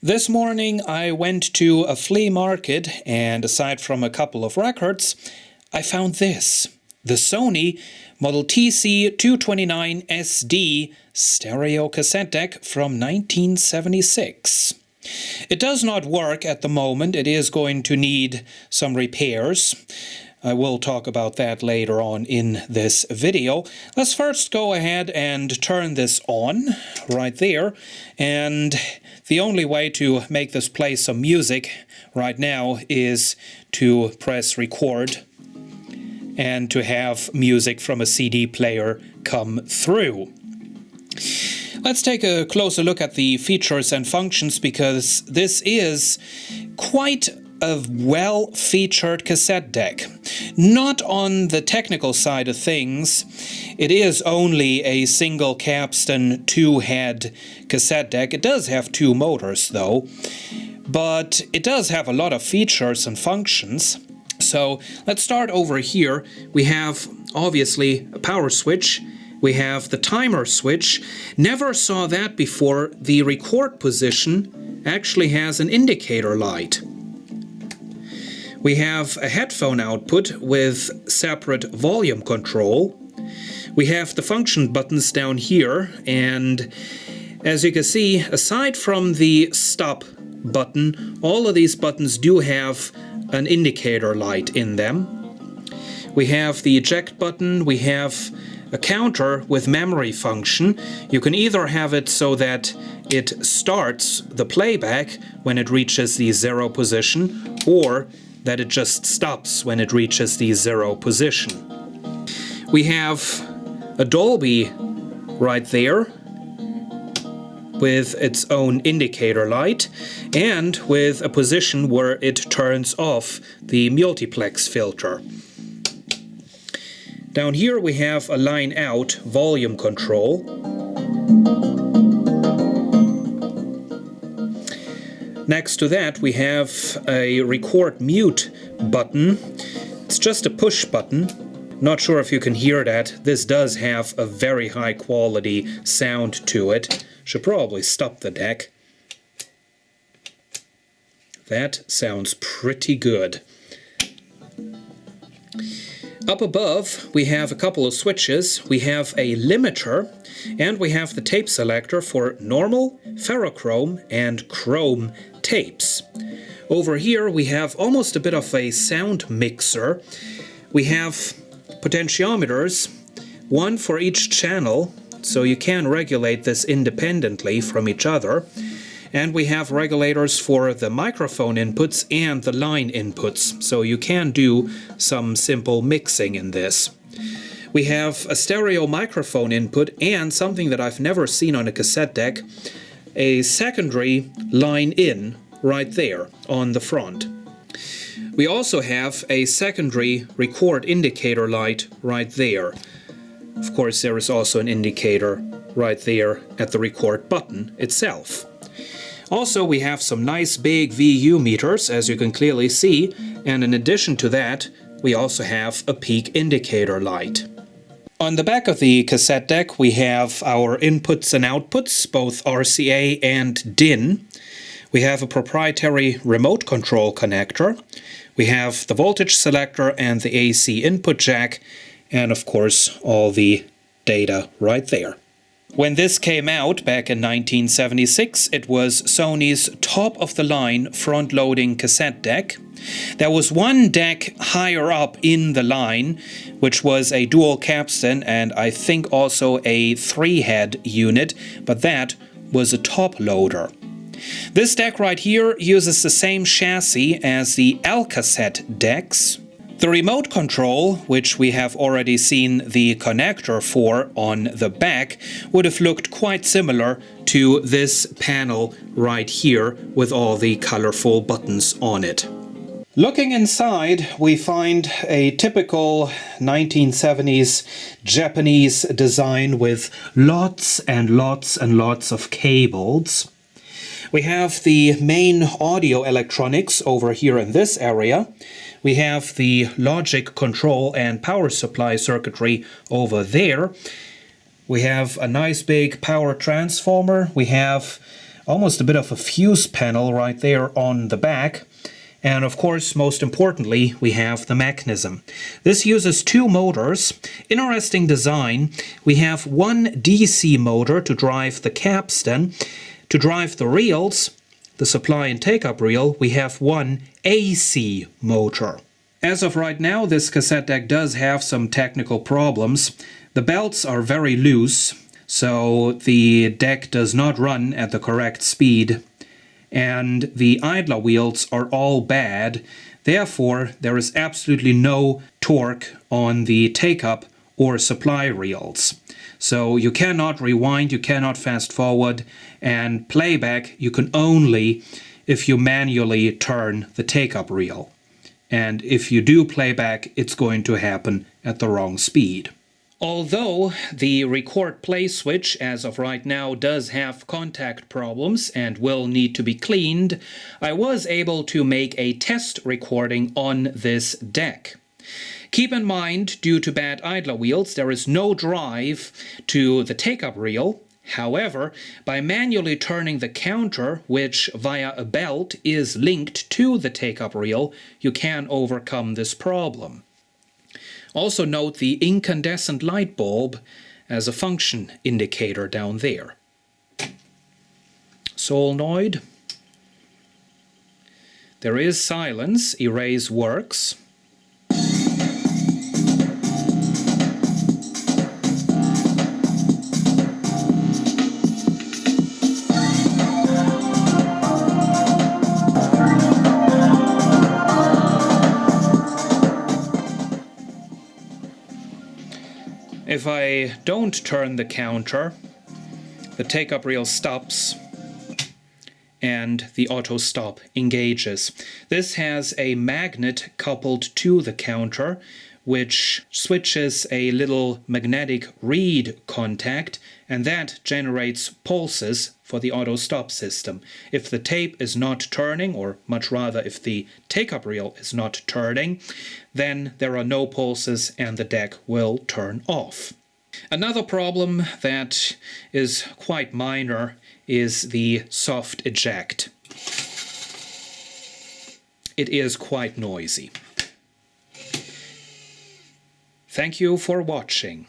This morning I went to a flea market and aside from a couple of records, I found this. The Sony model TC-229SD stereo cassette deck from 1976. It does not work at the moment. It is going to need some repairs. I will talk about that later on in this video. Let's first go ahead and turn this on right there. And the only way to make this play some music right now is to press record and to have music from a CD player come through. Let's take a closer look at the features and functions because this is quite a well-featured cassette deck. Not on the technical side of things. It is only a single capstan 2-head cassette deck. It does have 2 motors though, but it does have a lot of features and functions. So let's start over here. We have obviously a power switch. We have the timer switch. Never saw that before. The record position actually has an indicator light. We have a headphone output with separate volume control. We have the function buttons down here, and as you can see, aside from the stop button, all of these buttons do have an indicator light in them. We have the eject button, we have a counter with memory function. You can either have it so that it starts the playback when it reaches the 0 position, or that it just stops when it reaches the 0 position. We have a Dolby right there with its own indicator light and with a position where it turns off the multiplex filter. Down here we have a line out volume control. Next to that we have a record mute button. It's just a push button. Not sure if you can hear that. This does have a very high quality sound to it. Should probably stop the deck. That sounds pretty good. Up above we have a couple of switches. We have a limiter and we have the tape selector for normal, ferrochrome and chrome tapes. Over here we have almost a bit of a sound mixer. We have potentiometers, one for each channel, so you can regulate this independently from each other. And we have regulators for the microphone inputs and the line inputs, so you can do some simple mixing in this. We have a stereo microphone input and something that I've never seen on a cassette deck, a secondary line in right there on the front. We also have a secondary record indicator light right there. Of course, there is also an indicator right there at the record button itself. Also, we have some nice big VU meters, as you can clearly see, and in addition to that, we also have a peak indicator light. On the back of the cassette deck, we have our inputs and outputs, both RCA and DIN. We have a proprietary remote control connector. We have the voltage selector and the AC input jack, and of course, all the data right there. When this came out back in 1976, it was Sony's top-of-the-line front-loading cassette deck. There was one deck higher up in the line, which was a dual capstan and I think also a 3-head unit, but that was a top loader. This deck right here uses the same chassis as the Cassette decks. The remote control, which we have already seen the connector for on the back, would have looked quite similar to this panel right here with all the colorful buttons on it. Looking inside, we find a typical 1970s Japanese design with lots and lots and lots of cables. We have the main audio electronics over here in this area. We have the logic control and power supply circuitry over there. We have a nice big power transformer. We have almost a bit of a fuse panel right there on the back. And of course, most importantly, we have the mechanism. This uses two motors. Interesting design. We have one DC motor to drive the capstan. To drive the reels, the supply and take-up reel, we have one AC motor. As of right now, this cassette deck does have some technical problems. The belts are very loose, so the deck does not run at the correct speed. And the idler wheels are all bad. Therefore, there is absolutely no torque on the take-up or supply reels. So you cannot rewind, you cannot fast forward, and playback you can only if you manually turn the take-up reel. And if you do playback, it's going to happen at the wrong speed. Although the record play switch as of right now does have contact problems and will need to be cleaned, I was able to make a test recording on this deck. Keep in mind, due to bad idler wheels, there is no drive to the take-up reel. However, by manually turning the counter, which via a belt is linked to the take-up reel, you can overcome this problem. Also note the incandescent light bulb as a function indicator down there. Solenoid. There is silence. Erase works. If I don't turn the counter, the take-up reel stops and the auto stop engages. This has a magnet coupled to the counter which switches a little magnetic reed contact, and that generates pulses for the auto stop system. If the tape is not turning, or much rather if the take-up reel is not turning, then there are no pulses and the deck will turn off. Another problem that is quite minor is the soft eject. It is quite noisy. Thank you for watching.